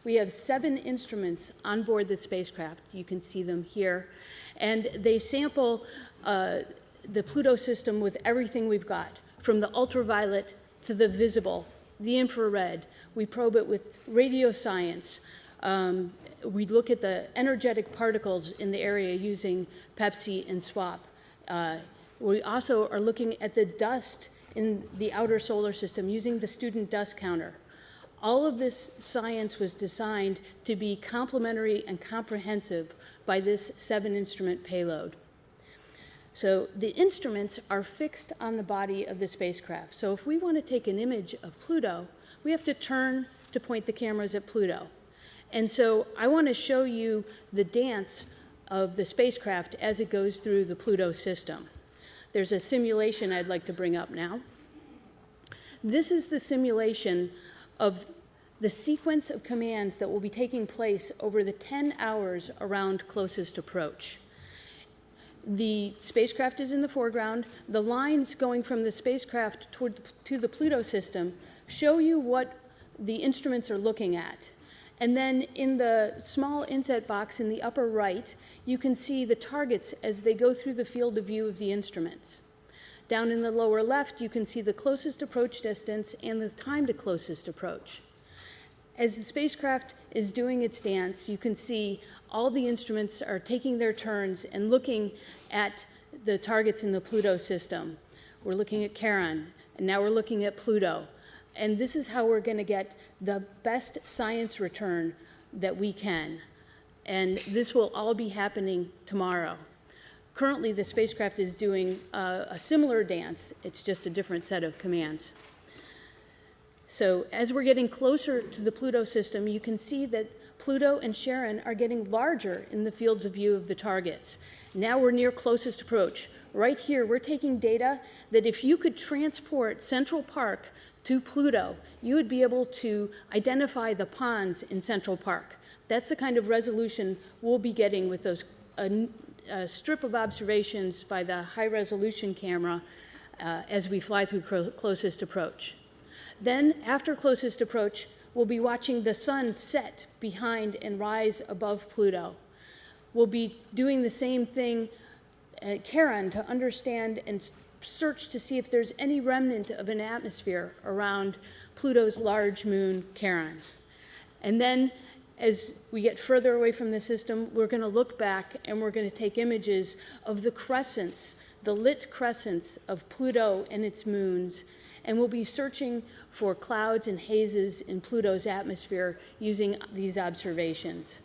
We have 7 instruments on board the spacecraft. You can see them here. And they sample the Pluto system with everything we've got, from the ultraviolet to the visible, the infrared. We probe it with radio science. We look at the energetic particles in the area using PEPSI and SWAP. We also are looking at the dust in the outer solar system using the student dust counter. All of this science was designed to be complementary and comprehensive by this 7-instrument payload. So the instruments are fixed on the body of the spacecraft. So if we want to take an image of Pluto, we have to turn to point the cameras at Pluto. And so I want to show you the dance of the spacecraft as it goes through the Pluto system. There's a simulation I'd like to bring up now. This is the simulation of the sequence of commands that will be taking place over the 10 hours around closest approach. The spacecraft is in the foreground. The lines going from the spacecraft to the Pluto system show you what the instruments are looking at. And then in the small inset box in the upper right, you can see the targets as they go through the field of view of the instruments. Down in the lower left, you can see the closest approach distance and the time to closest approach. As the spacecraft is doing its dance, you can see all the instruments are taking their turns and looking at the targets in the Pluto system. We're looking at Charon, and now we're looking at Pluto. And this is how we're going to get the best science return that we can. And this will all be happening tomorrow. Currently, the spacecraft is doing a similar dance. It's just a different set of commands. So as we're getting closer to the Pluto system, you can see that Pluto and Charon are getting larger in the fields of view of the targets. Now we're near closest approach. Right here, we're taking data that if you could transport Central Park to Pluto, you would be able to identify the ponds in Central Park. That's the kind of resolution we'll be getting with those strip of observations by the high-resolution camera as we fly through closest approach. Then, after closest approach, we'll be watching the sun set behind and rise above Pluto. We'll be doing the same thing at Charon to understand and search to see if there's any remnant of an atmosphere around Pluto's large moon, Charon. And then, as we get further away from the system, we're going to look back and we're going to take images of the crescents, the lit crescents of Pluto and its moons, and we'll be searching for clouds and hazes in Pluto's atmosphere using these observations.